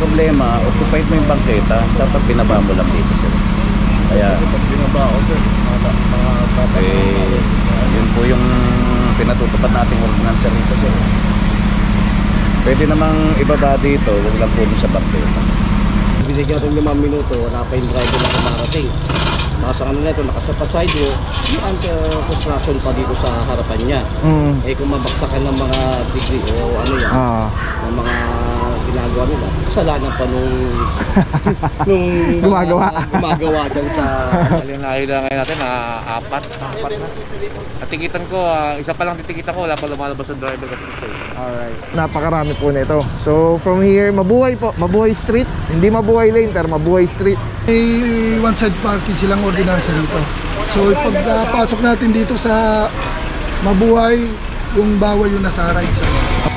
problema, occupied mo yung bangketa, dapat binaba mo lang dito sir. Kaya Kasi pag binaba ako sir, yun po yung pinatutupad nating ordinance rito sir. Pwede namang ibaba dito, huwag lang po sa bangketa. Binigyan natin 5 minuto, wala pa yung driver na kumarating. Nasa kanila ito, nakasapa side mo, yung anti-construction pa dito sa harapan niya. Eh kung mabaksakan ng mga degree o ano yan, ng mga ginagawa nila, kasalanan pa nung gumagawa dyan sa... Layo na ngayon natin, apat na. Natikitan ko, isa pa lang titikitan ko, wala pa lumalabas ang driver kasi ito. Alright. Napakarami po nito. So from here, Mabuhay po, Mabuhay Street. Hindi Mabuhay Lane, pero Mabuhay Street. May one side parking silang ordinansa dito. So pag pasok natin dito sa Mabuhay, yung bawal yung nasa right side.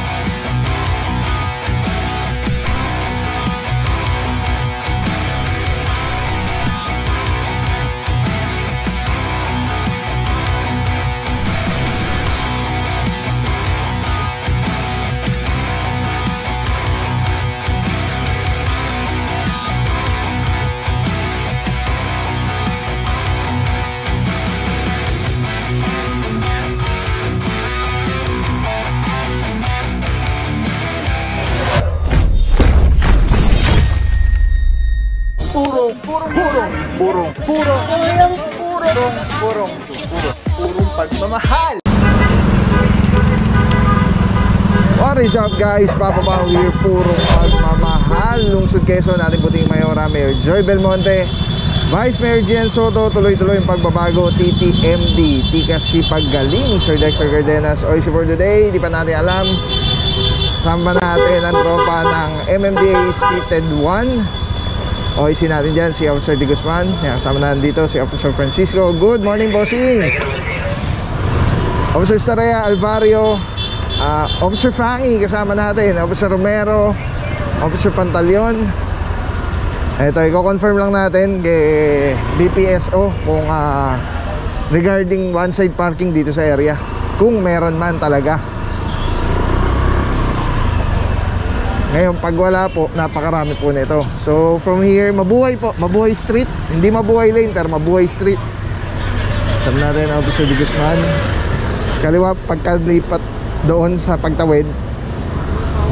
Purong pagmamahal. What is up guys? Papa Bao here. Purong pagmamahal. Lungsod Quezon, ating puting mayora, Mayor Joy Belmonte, Vice Mayor Jen Soto. Tuloy-tuloy yung pagbabago. TTMD, Tikas Sipaggaling, Sir Dexter Cardenas. Oy, for today, di pa natin alam. Samba natin ang tropa ng MMDA Seated 1. OIC natin dyan, si Officer Di Guzman. Kasama natin dito si Officer Francisco. Good morning, bossing. Officer Starea Alvario, Officer Fangi kasama natin, Officer Romero, Officer Pantaleon. Ito, i-confirm lang natin kay BPSO kung regarding one side parking dito sa area, kung meron man talaga. Ngayon, pag wala po, napakarami po nito. So, from here, Mabuhay po, Mabuhay Street. Hindi Mabuhay Lane, pero Mabuhay Street. Sabi natin, Officer Di Guzman. Kaliwa, pagkalipat doon sa pagtawid,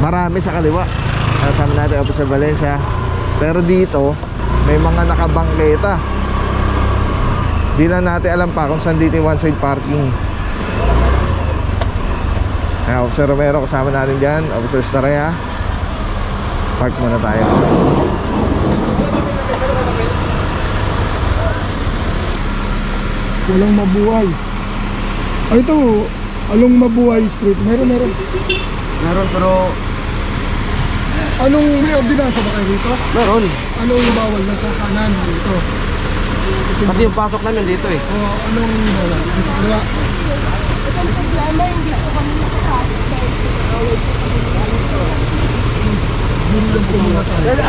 marami sa kaliwa. Sabi natin, Officer Valencia. Pero dito, may mga nakabangketa. Di na natin alam pa kung saan dito yung one side parking. Officer Romero, kasama natin dyan. Officer Starea. Park muna tayo. Walang Mabuhay. Ito, along Mabuhay Street. Meron. Meron, pero... Anong may ordinansa ba kayo dito? Meron. Anong bawal na sa kanan dito? Kasi yung pasok namin dito eh. O anong bawal? Sa kaliwa?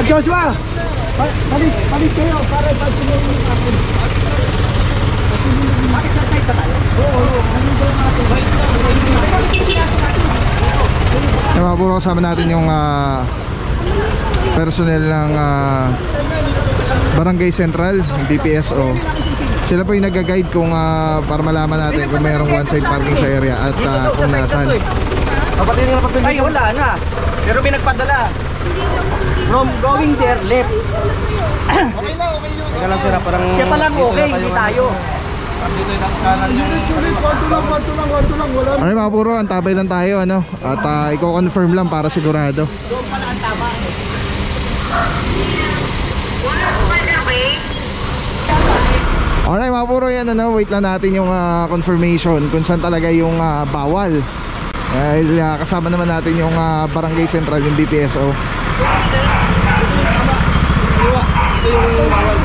Joshua! Balik kayo para ipagsunod yung akin. Bakit sa side ba tayo? Oo. Mga puro, kasama natin yung personnel ng Barangay Central, yung BPSO. Sila po yung nag-guide kung para malaman natin kung mayroong one side parking sa area at kung nasan. Ay, wala na. Pero may nagpadala. From going there, left. Okay na yun. Teka lang sir, parang... Siya pa lang okay, hindi tayo. Dito yung nasa kanan yung... Kwanto lang. Wala na. Mga puro, antabay lang tayo ano? At i-confirm lang para sigurado. Doon pala ang tama. Alright mga puro, yan ano, wait lang natin yung confirmation kung saan talaga yung bawal. Dahil kasama naman natin yung Barangay Central, yung BPSO. Ito yung bawal.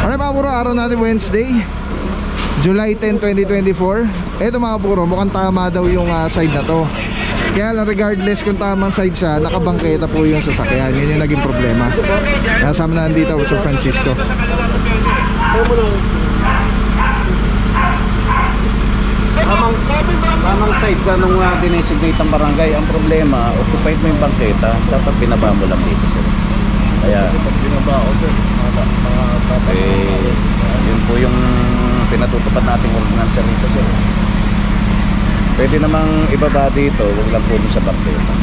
Alright mga puro, araw natin Wednesday, July 10, 2024. Ito mga puro, mukhang tama daw yung side na to. Kaya lang regardless kung tamang side siya, nakabangketa po yung sasakyan. Yun yung naging problema. Kasama na nandito sa Francisco. Tamang side ka nung dinesignate ang barangay. Ang problema, occupied mo yung bangketa, dapat binaba mo lang dito, sir. Kaya, kasi pag binaba ako, sir, yun po yung pinatutupad nating ordinance rito, sir. Pwede namang ibaba dito, huwag lang po dun sa bangketa.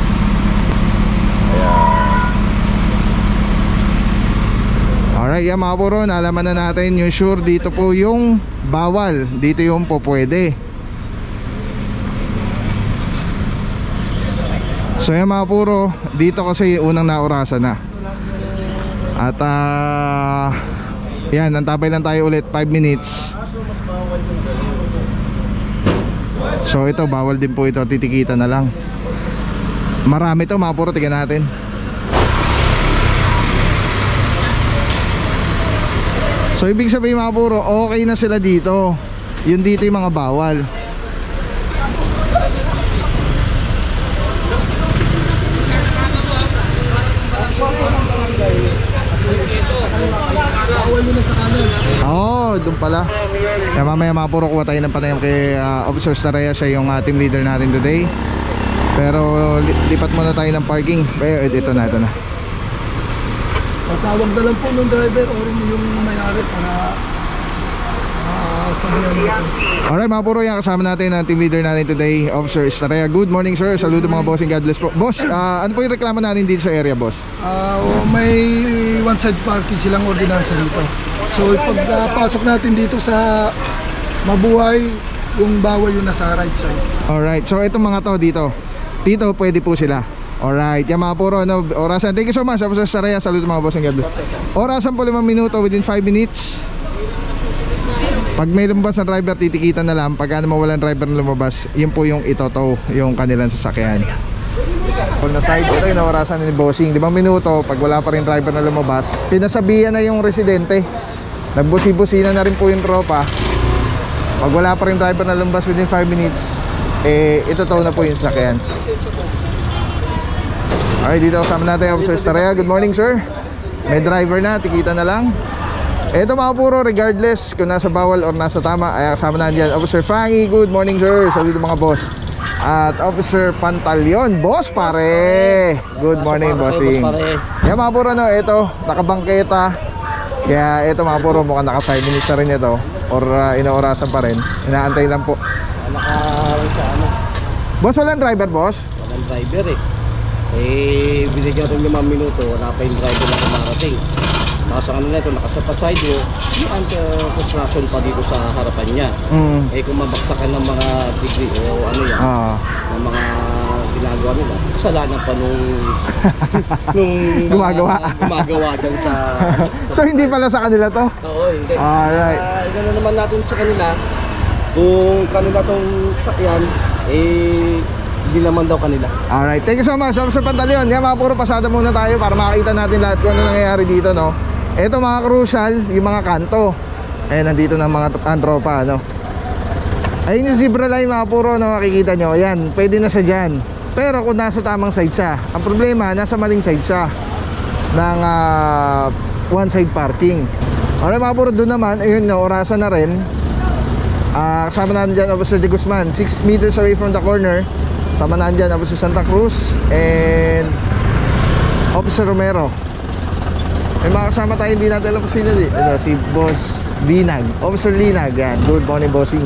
Kaya, alright, yan mga puro, nalaman na natin yung sure dito po yung bawal, dito yung po pwede. So yan mga puro, dito kasi unang naurasan na. At yan, nantabay lang tayo ulit 5 minutes. So ito, bawal din po ito, titikita na lang. Marami to mga puro, tignan natin. So ibig sabihin mga puro, okay na sila dito. Yun dito yung mga bawal. Bawal yun na sa kanan. Oh, doon pala. Kaya mamaya mga puro, kuha tayo ng panayam kay Officer Staraya. Siya yung team leader natin today. Pero lipat muna tayo ng parking. Ito na, ito na. Patawag na lang po ng driver or yung may-ari para sabihan natin. Alright mga puro, yan kasama natin ang team leader natin today, Officer Staraya. Good morning sir, saludo mga bossing, God bless po. Boss, ano po yung reklamo natin dito sa area, boss? May one side parking silang ordinansa dito. So pag pasok natin dito sa Mabuhay, yung bawal yung nasa right side. Alright, so itong mga to dito pwede po sila. Alright, yan mga puro, no, orasan. Thank you so much, Officer Staraya, saludo mga bossing, God bless. Orasan po 5 minuto, within 5 minutes. Pag may lumabas na driver, titikitan na lang. Pag mawalan driver na lumabas, yun po yung itotow, yung kanilang sasakyan. Kung na side, ito yung naorasan ni bossing 5 minuto, pag wala pa rin driver na lumabas, pinasabihan na yung residente. Nagbusi-busina na rin po yung tropa. Pag wala pa rin driver na lumabas within 5 minutes, itotow na po yung sasakyan. Alright, dito kasama natin Officer Staraya. Good morning sir. May driver na, tikita na lang. Ito mga puro, regardless kung nasa bawal or nasa tama, ay kasama na dyan Officer Fangy. Good morning sir, saludo mga boss. At Officer Pantalion, boss pare. Good morning bossing. Yan mga puro, no, ito nakabangketa. Kaya ito mga puro, mukhang naka 5 minutes na rin ito. Or inaorasan pa rin. Inaantay lang po. Boss, walang driver boss? Walang driver binigyan rin 5 minuto, wala pa yung driver na kumarating. Nasa kanila ito, nakasapa side mo, yung construction pa dito sa harapan niya. Kung mabaksakan ng mga degree o ano yan, ng mga ginagawa nila, kasalanan pa nung gumagawa dyan sa So hindi pala sa kanila to? Oo, hindi. Alright. Gano'n naman natin sa kanila, kung kanila tong sakyan, hindi naman daw kanila. Alright, thank you so much Officer Pantalion. Yan mga puro, pasada muna tayo para makita natin lahat kung ano nangyayari dito, no. Ito mga crucial, yung mga kanto. Nandito na mga tropa, no. Ayun yung zebra line mga puro, no, makikita nyo. Ayan, pwede na siya dyan. Pero kung nasa tamang side siya, ang problema, nasa maling side siya ng one side parking. Alright mga puro, doon naman, ayun, no, orasan na rin. Kasama natin dyan Officer De Guzman, 6 meters away from the corner. Sama na dyan Officer Santa Cruz and Officer Romero. May mga kasama tayo, hindi natin alam kung sino di. Ito, si Boss Linag, Officer Linag. Yan, good morning bossing.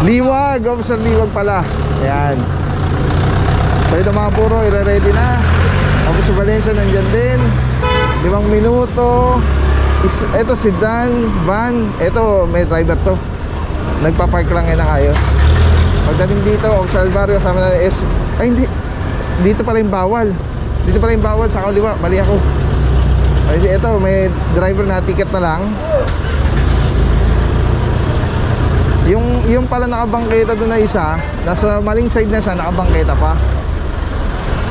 Liwag, Officer Liwag pala. Ayan. So ito mga puro, ire-ready na. Officer Valencia nandyan din. 5 minuto. Ito sedan, van. Ito may driver to. Nagpa-park lang yan ng ayos. Pagdating dito, Officer Alvario, sama na ay hindi, dito pala yung bawal. Dito pala yung bawal, sa kaliwa, mali ako. Kasi ito, may driver na ticket na lang. Yung pala nakabangketa doon na isa, nasa maling side na siya, nakabangketa pa.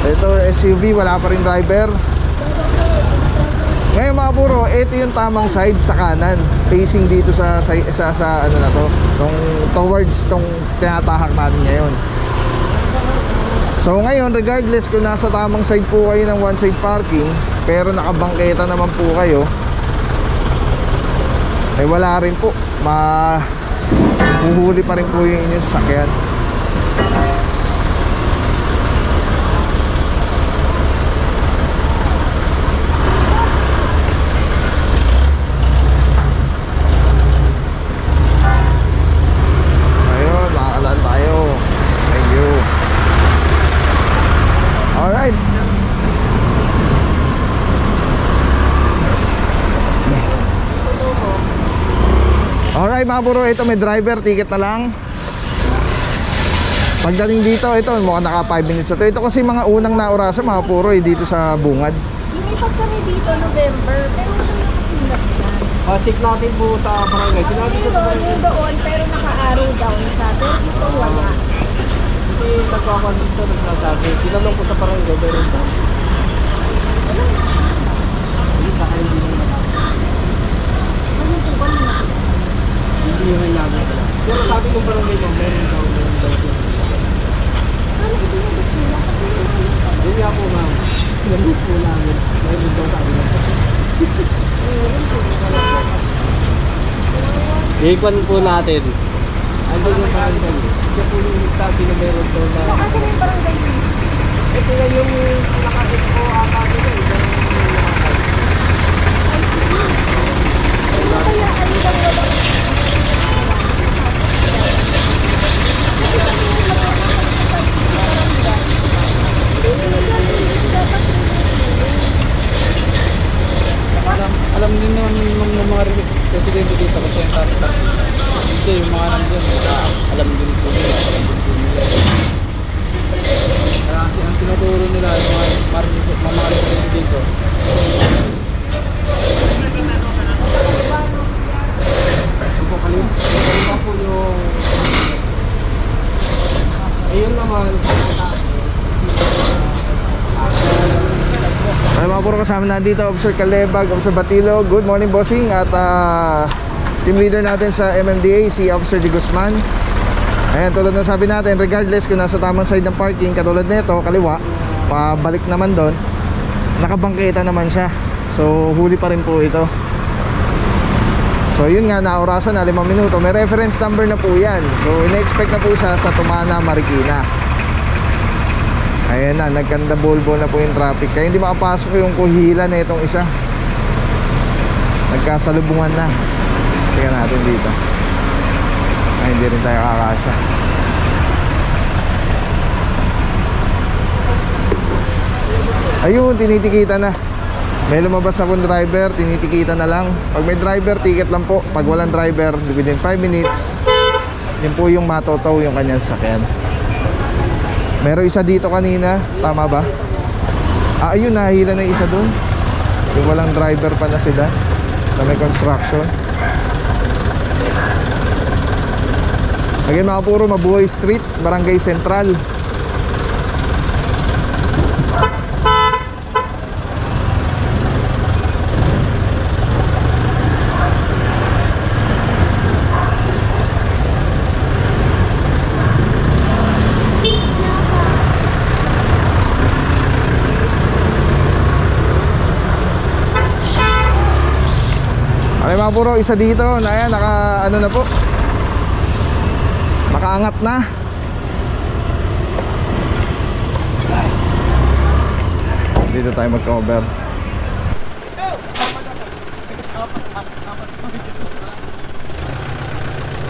Ito SUV, wala pa rin driver. Ngayon mga puro, ito yung tamang side sa kanan, facing dito sa ano na to, towards tong tinatahak natin ngayon. So ngayon, regardless kung nasa tamang side po kayo ng one side parking, pero nakabangketa naman po kayo, wala rin po Huhuli pa rin po yung inyong sasakyan. Ayun, makakalaan tayo. Thank you. Alright. Alright mga puro, ito may driver, ticket na lang. Pagdating dito, ito mukhang naka 5 minutes na to. Ito kasi mga unang naurasan mga puro dito sa Bungad. Lumipad kami dito November, pero wala nakasulat yan. Check natin po sa barangay. Sinabi ko sa Meron yung doon, pero naka-arrow down siya. Pero dito wala. kasi nagkakaroon dito, nagsasabi. Tinanong ko sa barangay, meron ba? Hindi ka kayo hindi naman. Ano po ba nila? Hindi yung namin. Pero sabi ng barangay mo, meron daw. Ano hindi na gusto nila? Kasi nila. Yun nga po ma'am. Sinabot po namin. Meron daw sabi na. Ikon po natin. Ano yung barangay? Siya po yung nagsabi na meron daw na. Kasi may barangay dito. Ito na yung nakakit ko akali na ibang nakakit. Ano kaya ano bang walang Alam din naman yung mga residente dito kasi yung tatay. Dito yung mga nandun. Alam din po nila. Kaya kasi ang tinuturo nila yung mga residente dito. Ito kalima po yung ayun naman. Ay mga puro, kasama na dito Officer Calebag, Officer Batilo. Good morning bossing. At team leader natin sa MMDA si Officer Di Guzman. Ayan, tulad na sabi natin, regardless kung nasa tamang side ng parking, katulad nito, kaliwa, pabalik naman doon, nakabangketa naman siya. So huli pa rin po ito. So yun nga, naorasan na 5 minuto. May reference number na po yan. So ina-expect na po siya sa Tumana, Marikina. Ayan na, nagkandabulbo na po yung traffic. Kaya hindi makapasok yung kuhila na itong isa. Nagkasalubungan na. Tingnan natin dito. Ay, hindi rin tayo kakasya. Ayun, tinitikita na. May lumabas na pong driver, tinitikita na lang. Pag may driver, ticket lang po. Pag walang driver, within 5 minutes, yun po yung matotow yung kanyang sakyan. Meron isa dito kanina, tama ba? Ayun, nahihila na isa dun. Yung walang driver pa na sila, na may construction. Again mga puro, Mabuhay Street, Barangay Central. Ay mga puro, isa dito na yan, naka ano na po, nakaangat na. Dito tayo mag-cover.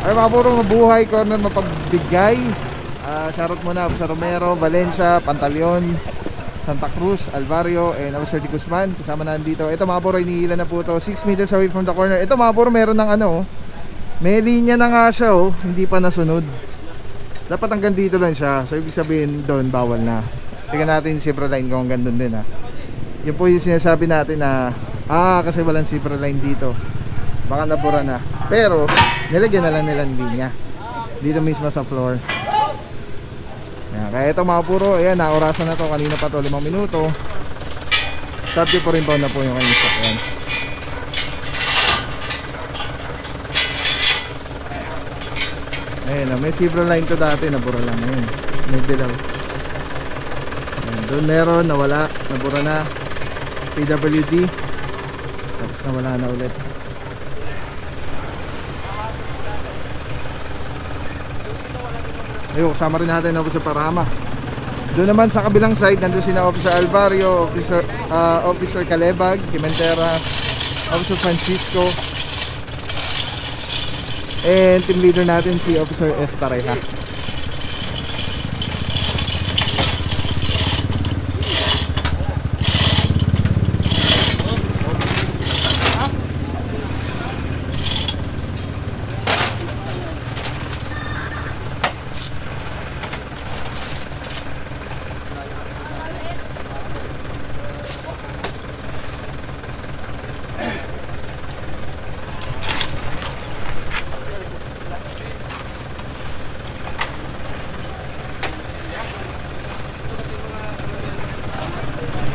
Ay mga puro, Mabuhay Corner, Mapagbigay. Shoutout muna sa Romero, Valencia, Pantaleon, Santa Cruz, Alvario, and Officer Di Guzman. Kasama na dito. Ito mga puro, inihila na po to 6 meters away from the corner. Ito mga puro, meron ng ano, may linya na nga siya, oh, hindi pa nasunod. Dapat hanggang dito lang siya. So ibig sabihin doon bawal na. Tingnan natin yung zebra line kung hanggang doon din, ha. Yun po yung sinasabi natin na kasi walang zebra line dito, baka nabura na. Pero nilagyan na lang nilang linya dito mismo sa floor. Ayan, kaya ito mga puro, ayan, naorasan na to. Kanina pa to, 5 minuto. Sabi po rin po na po yung kanyang sakyan. Ayan, may zebra line to dati, nabura lang. Ayan, may dilaw. Ayan, doon meron, nawala, nabura na. PWD, tapos nawala na ulit. Ayun, kasama rin natin Officer Parama. Doon naman sa kabilang side, nandun sina Officer Alvario, Officer Calebag, Pimentera, Officer Francisco, and team leader natin si Officer Estareja.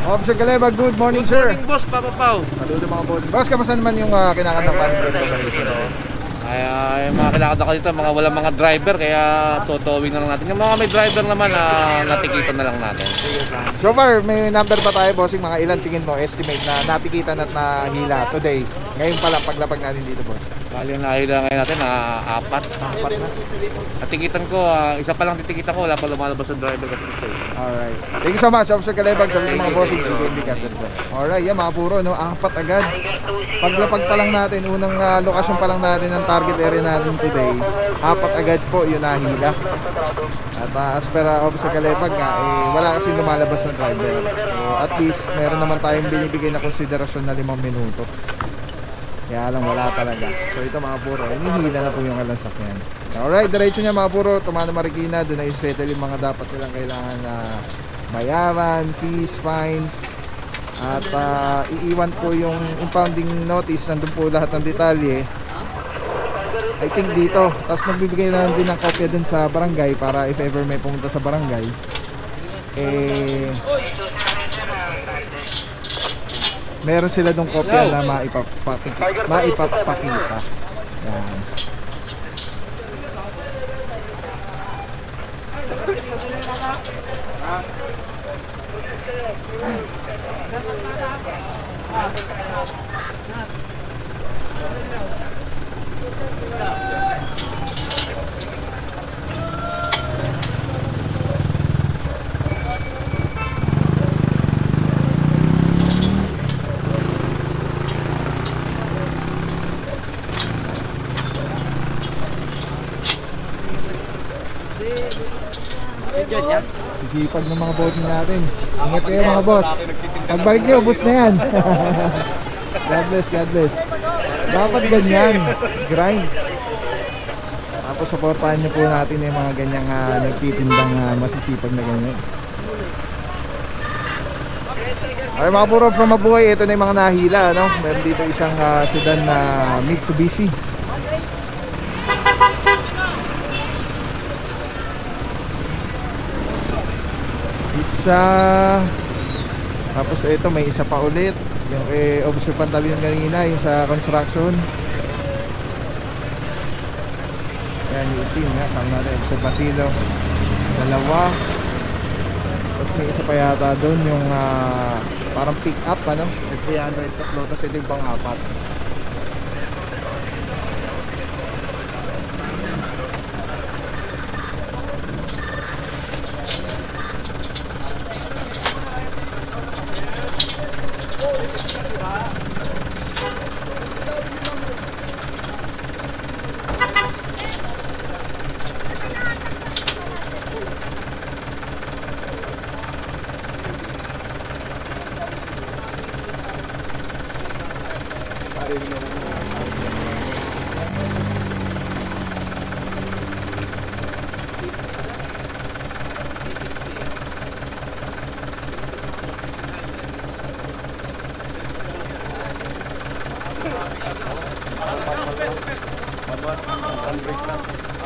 Officer Calebag, good morning, sir. Good morning, boss, Papa Pao. Saludo mga boss. Boss, kamusta naman yung kinakatapan ng operation? Ay, mga kinakanta ko dito, mga walang mga driver, kaya totowing na lang natin. Yung mga may driver naman, natikitan na lang natin. So far, may number ba tayo, bossing? Mga ilan tingin mo, estimate na natikitan at nahila today? Ngayon pa lang, paglapag natin dito, boss. Bali yung nahila ngayon natin, apat. Apat na. Natikitan ko, isa pa lang titikitan ko, wala pa lumalabas ang driver kasi ito. Alright. Thank you so much, Officer Calebag. Sabi ng mga bossing, hindi Cartes ba? Alright, yan mga puro, no? Apat agad. Paglapag pa lang natin, unang lokasyon pa lang natin ng target area natin today, apat agad po yung nahila. At as per Officer Calebag nga, wala kasi lumalabas ng driver. So at least, meron naman tayong binibigay na konsiderasyon na 5 minuto. Kaya lang wala talaga. So ito mga puro, hinihila na po yung kalang sakyan. Alright, diretso niya mga puro, Tumano Marikina. Doon na isettle yung mga dapat nilang kailangan na bayaran, fees, fines. At iiwan po yung impounding notice. Nandun po lahat ng detalye, I think dito. Tapos magbibigay na din ng kopya dun sa barangay para if ever may pumunta sa barangay, meron sila dong kopya na maipapakita. Yan. Sisipag ng mga bossing natin. Ingat kayo mga boss. Pagbalik nyo, bus na yan. God bless, God bless. Dapat ganyan. Grind. Tapos supportahan nyo po natin yung mga ganyang nagtitindang masisipag na ganyan. Okay mga puro, from Mabuhay, ito na yung mga nahila, no? Meron dito isang sedan na Mitsubishi. Isa. Tapos ito may isa pa ulit, yung Officer Pantalion kanina, yung sa construction. Ayan yung itim nga, sama natin Officer Patilo, dalawa. Tapos may isa pa yata doon, yung parang pick up, ano, F300 tatlo. Tapos ito yung pang-apat.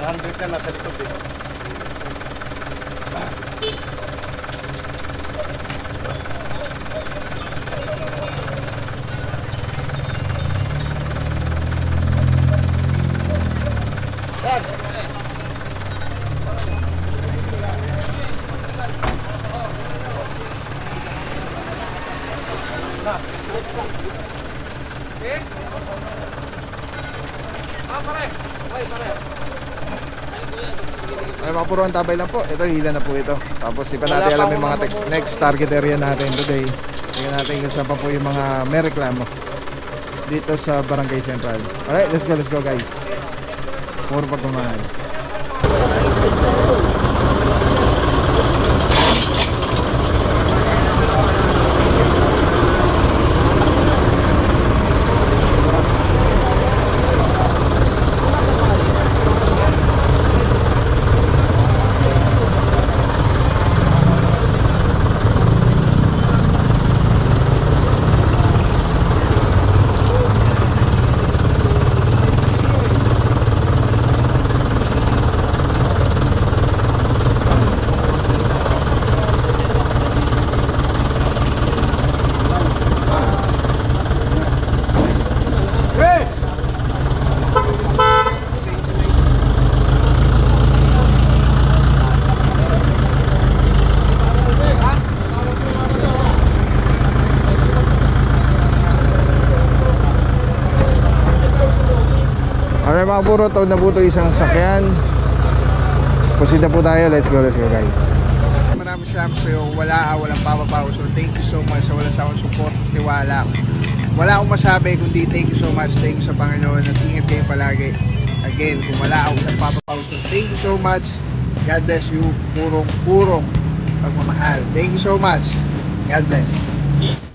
Handbrake na nasa likod eh. Pare. Ay, pare. Ay, mga puro ang tabay lang po. Ito, hila na po ito. Tapos di pa natin alam yung mga next target area natin today. Tingnan natin kung saan pa po yung mga may reklamo dito sa Barangay Central. Alright, let's go guys. Puro pagmamahal. Alright mga puro, tawad na po ito isang sakyan. Proceed na po tayo, let's go guys. Maraming salamat sa iyo. Walang papapaw. So thank you so much sa walang sawang support, tiwala. Wala akong masabi kundi thank you so much. Thank you sa Panginoon at ingat kayo palagi. Again, kung wala akong nagpapapaw, so thank you so much. God bless you. Purong pagmamahal. Thank you so much. God bless.